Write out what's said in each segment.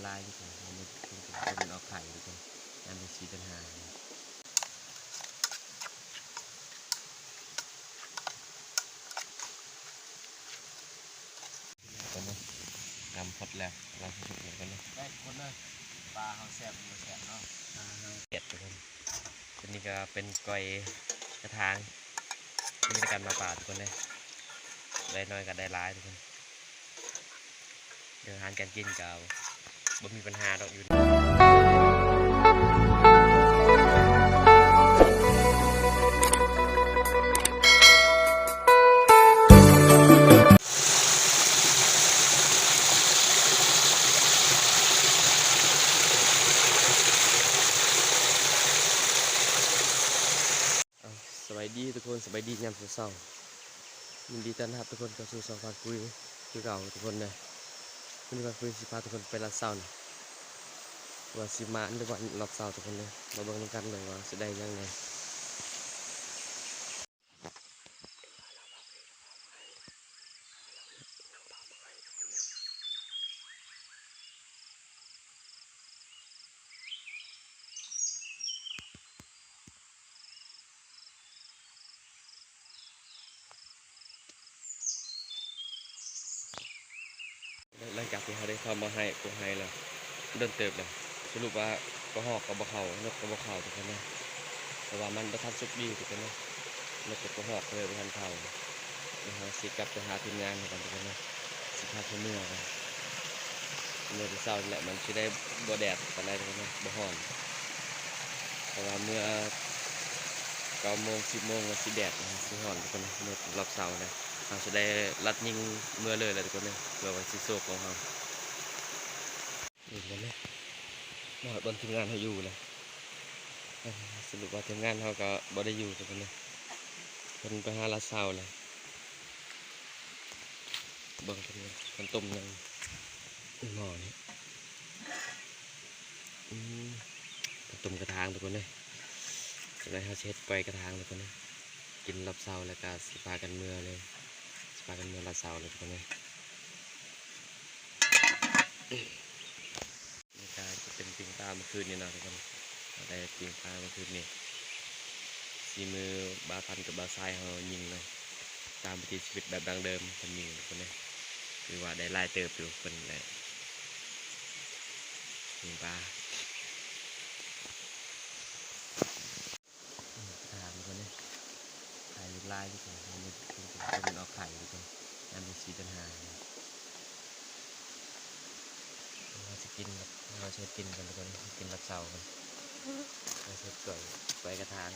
ลายทุกคนมันออกไข่ทุกคนนั่นเป็นสีปัญหาคนนึงนำพดแล้วเราสุกเหมือนกันเลยได้คนเลยปลาเขาแซ่บมันแซ่บเนาะเปียดทุกคนตัวนี้ก็เป็นก้อยกระทางนี่ในการมาป่าทุกคนเลยได้น้อยกับได้ร้ายทุกคนเดินทางการกินกับบ่มีปัญหาดอกอยู่สบายดีทุกคนสบายดียามเช้ายินดีต้อนรับทุกคนเข้าสู่ช่องฟังคุยคือเก่าทุกคนเลยวันนี้ฟังคุยสิพาทุกคนไปรับเช้าว่าสิมาในวันรับเช้าทุกคนเลยมาเบิ่งกันเลยว่าสิได้ยังไงหลังจากที่เขาได้เข้ามาให้กูให้แล้วเดินเติบเลยสรุปว่าก็หอกกับบะเข่านกกับบะเข่าทุกคนเลยแต่ว่ามันประทับสุกดีทุกคนเลยนกกับกระหอกเลยประทันเข่านะครับสิกลับไปหาทีมงานกันทุกคนเลยสิพาเมื่อกันเมื่อที่เช้าแหละมันจะได้บ่แดดอะไรทุกคนเลยบ่ฮ้อนแต่ว่าเมื่อ9 โมง 10 โมงมันสิแดดนะสิฮ้อนทุกคนเลยเมื่อรอบเช้าเลยเราจะได้รัดยิงเมื่อเลยทุกคนเลยเพื่อไว้สิโซกของเราอยู่กันเลยมาบนทีมงานเขาอยู่เลยสรุปว่าทีมงานเขาก็บ่ได้อยู่ทุกคนเลยเป็นไปหาลาเช้าเลยเบิ่งกันต้มยังหม้อนี่ต้มกระทางทุกคนเลยจะได้เขาเช็ดไปกระทางทุกคนเลยกินรับเช้าแล้วก็สิพากันเมื่อเลยสิพากันเมื่อลาเช้าเลยทุกคนเลยนี่ก็จะเป็นปิ้งปลาเมื่อคืนนี่นะทุกคนได้ปิ้งปลาเมื่อคืนนี่สีมือบาพันกับบาไซเขายิงเลยตามวิถีชีวิตแบบดังเดิมคนยิงทุกคนเลยคือว่าได้ไล่เติบอยู่คนเลยปิ้งปลาถามคนนี้ไข่ลายทุกคนมันออกไข่ทุกคนนั่นเป็นสีปัญหาเราจะกินเราจะกินกันทุกคนกินรับเสากันเราจะกล้วยกระถาง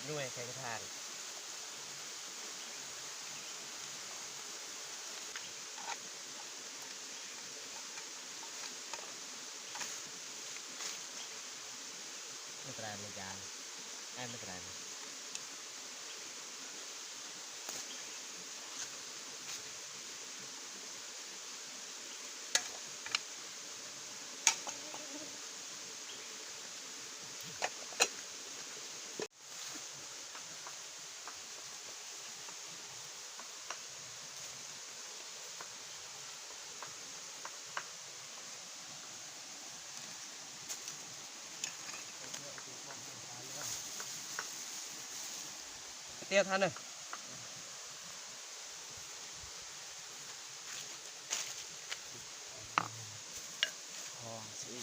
หน่วยใช้กระทานไม่เป็นไรเลยจานไม่เป็นไรเตี้ยท่านเลยพอสิ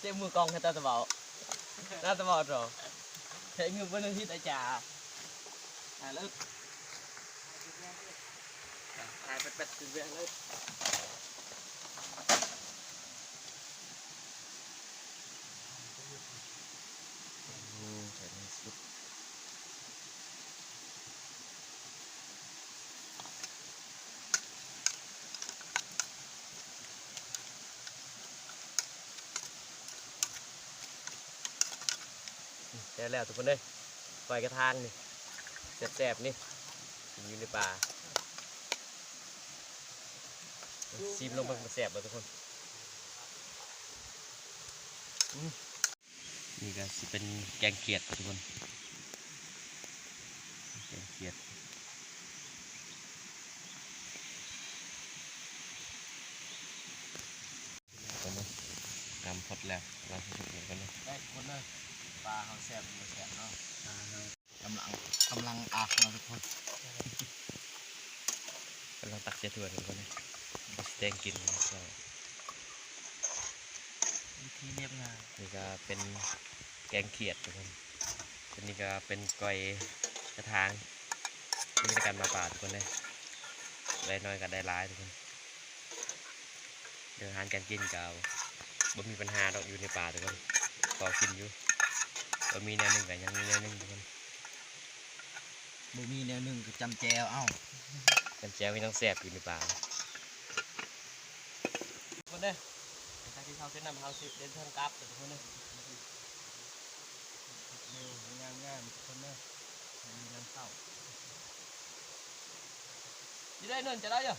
เจ้ามือกองให้ตาตะเบาตาตะเบาหรอใช้เงินวันอาทิตย์อาจารย์เลิกถ่ายเป็ดๆถึงเวลาเลยใส่ในสุดได้แล้วทุกคนเลยปล่อยกระทางนี่แซ่บๆนี่อยู่ในป่าซีมลงไปมันแซ่บเลยทุกคนนี่ก็จะเป็นแกงเขียดทุกคนแกงเขียดคนนึงกำพดแล้วเราจะชุบเลยกันเลยได้คนเลยปลาเขาแซ่บมันแซ่บเนาะกำลังอาบเราทุกคนกำลังตักเสียถั่วทุกคนเลยแดงกินเราวิธีเรียบง่ายนี่ก็เป็นแกงเขียดทุกคนอันนี้ก็เป็นก้อยกระทางนี่ในการมาป่าทุกคนเลยได้น้อยกับได้ร้ายทุกคนเดินทางการกินกับบ่มีปัญหาดอกอยู่ในป่าทุกคนพอกินอยู่บ่มีแนวหนึ่งกับยังมีแนวหนึ่งทุกคนบ่มีแนวหนึ่งก็จำแจวเอ้าจำแจวมีต้องแสบอยู่ในป่าทุกคนเด้อการที่เขาเส้นนำเขาเดินทางกลับทุกคนเด้อเร็วง่ายทุกคนเด้อมีน้ำเข้าจะได้เนินจะได้เหรอ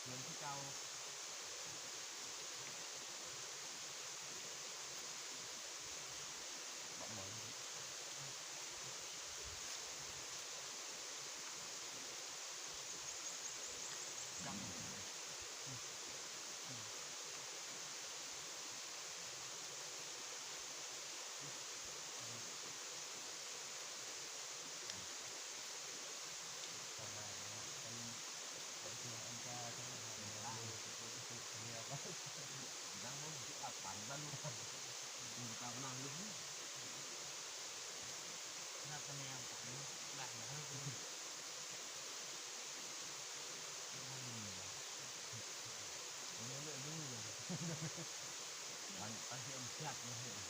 เงินที่เก่าอันที่มันแซ่บเลย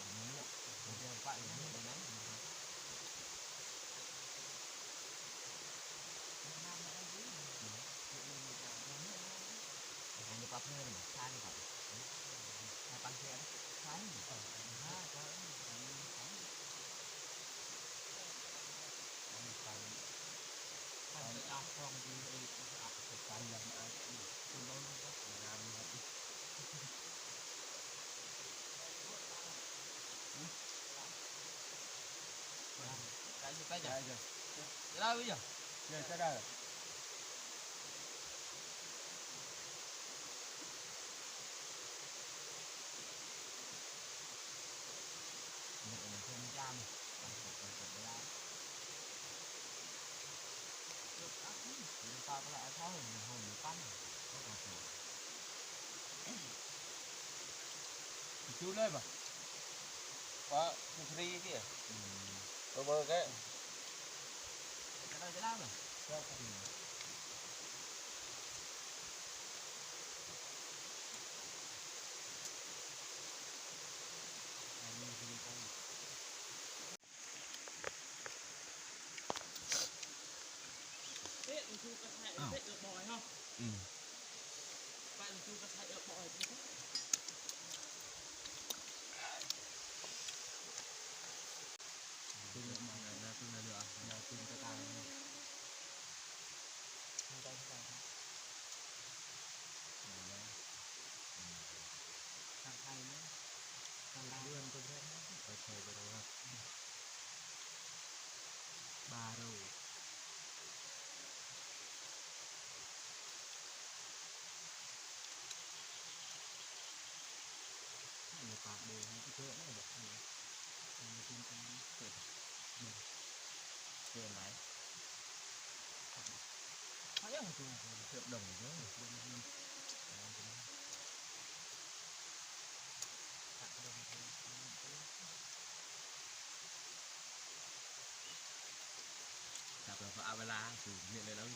อย่างนี้เดี๋ยวป้าอย่างนี้เลยนะอันนี้ปั๊บเพื่อนทานก่อนให้ปังเทียนทานอาคองดีเองอาสุดใจอย่างอาคุณน้องก็งามครับcái gì cái đâu bây giờ cái đây mình thêm jam chúng ta có lại tháo mình hồn mìnhปั้นchú lên mà có free kìa bơ cái đây cái nào rồi chúกระทะเผ็ดบ่อยฮะบ้านchúกระทะบ่อย tin mà là tin là được là tin cái tài không tay không tay thằng hay nữa thằng lao luôn tôi thấy phải thầy vào đâu ba đâu người ta đều những cái chỗ này được người tin cái tiền này thấy không triệu đồng chứ chặt là phải avela sử dụngเลยแล้ว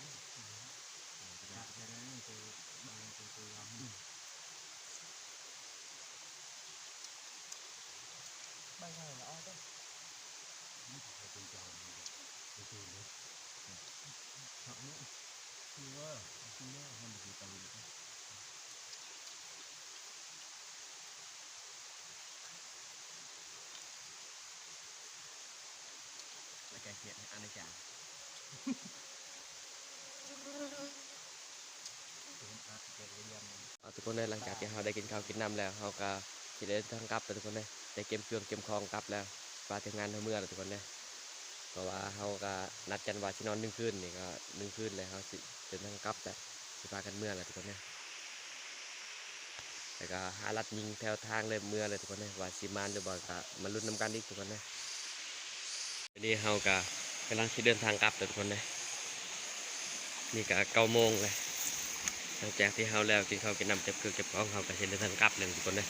chặt cái đấy từ bàn từ lòng bay này là ai đấy phải từ chào từ từ đấy chọn nữa chưa không được từ từ là cái chuyện ăn đây chả ทุกคนเลยหลังจากที่เราได้กินข้าวกินน้ำแล้วเราก็สิได้ทางกลับแล้วทุกคนเลยได้เก็บเครื่องเก็บของกลับแล้วมาถึงงานทั้งเมื่อแล้วทุกคนเลยเพราะว่าเราก็นัดกันว่าสินอน1 คืนนี่ก็1 คืนเลยเราสิเดินทางกลับแต่สิพากันเมื่อแล้วทุกคนเลยแต่ก็หาลัดยิงแถวทางเลยเมื่อเลยทุกคนเลยว่าสิมานหรือบ่ก็มาลุ้นน้ำกันอีกทุกคนเลยวันนี้เราก็กำลังสิเดินทางกลับทุกคนเลยนี่ก็9 โมงเลยหลังจากที่เราแล้วกินข้าวกินน้ำเก็บเครื่องเก็บของเราก็เดินทางกลับเลยทุกคนเลย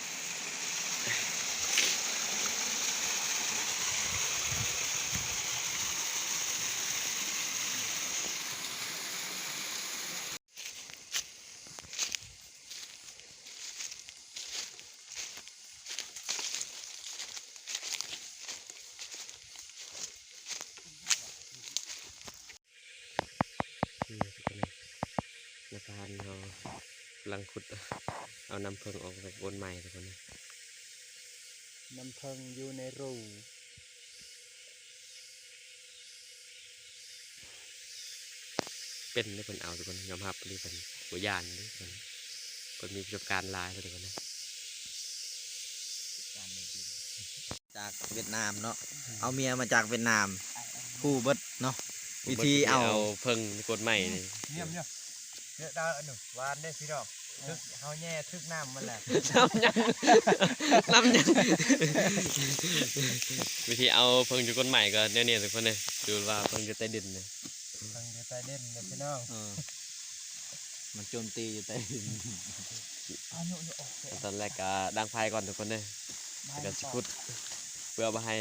นาพานเรากำลังขุดเอาน้ำเพิงออกจากบนใหม่ทุกคนนะ น้ำเพิงอยู่ในรู เป็นได้เป็นเอาทุกคนยอมรับหรือเป็นหัวยานหรือเป็นมีประสบการณ์หลายทุกคนนะ จากเวียดนามเนาะเอาเมียมาจากเวียดนามคู่เบิดเนาะวิธีเอา เพิงในกดใหม่นี่ เนี่ยเยอะดาวหนึ่งวานได้พี่ดอกทึกเฮาแย่ทึกน้ำมันแหละ น้ำยังวิธีเอาเพิงอยู่กดใหม่ก็เนี่ยทุกคนเลยดูว่าเพิงอยู่ใต้ดินเลย ทางจะใต้เด่นเลยพี่น้องมันโจมตีอยู่ใต้ดิน ตอนแรกก็ดังไฟก่อนทุกคนเลยแล้วก็สกุดเพื่อมาให้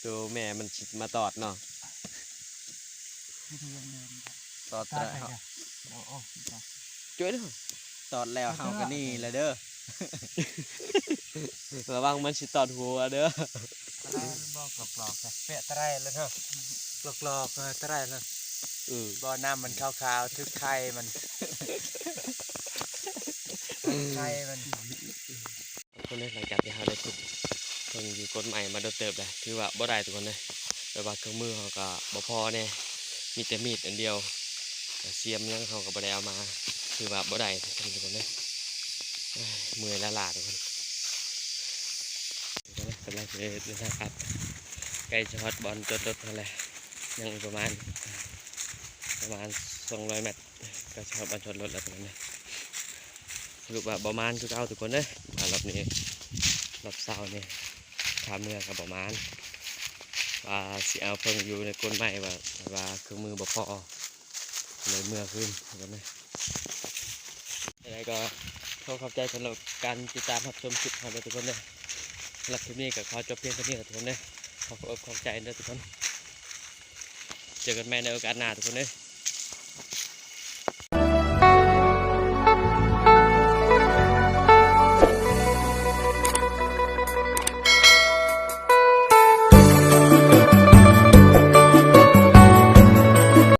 ตัวแม่มันมาตอดเนาะ ตอดแต่ ช่วยด้วย ตอดแล้วเฮาก็นี่แหละเด้อ ระวังมันสิตอดหัวเด้อ ตะไลบ่กรอกๆนะเปะตะไลแล้วเนาะกรอกๆตะไลแล้วบ่อน้ำมันขาวๆทึกไข่มันไข่มัน คนนี้หลังจากที่เราได้ฝึกเพิ่งอยู่กฎใหม่มาโดนเติบเลยคือว่าบ่ได้ทุกคนเลยแต่ว่าเครื่องมือเขาก็บ่พอเนี่ยมีแต่มีดอันเดียวแต่เสียมยังเขาก็บ่ได้เอามาคือว่าบ่ได้ทุกคนเลยเมื่อยละลาทุกคนกำลังจะเดินทางครับใกล้จะฮอตบอลจดรถนั่นแหละยังอีกประมาณ200 เมตรก็จะฮอตบอลจดรถแล้วทุกคนเลยสรุปว่าประมาณคือเอาทุกคนเลยมารอบนี้รอบเช้านี่ขาเมื่อกับประมาณว่าสิเอาเพิ่งอยู่ในก้นไม้ว่าเครื่องมือบ่พอเลยเมื่อขึ้นทุกคนเลยยังไงก็ขอบใจสำหรับการติดตามรับชมคลิปของเราทุกคนเลยสำหรับคลิปนี้ก็ขอจบเพียงเท่านี้ทุกคนเลยขอบใจด้วยทุกคนเจอกันใหม่ในโอกาสหน้าทุกคนเลย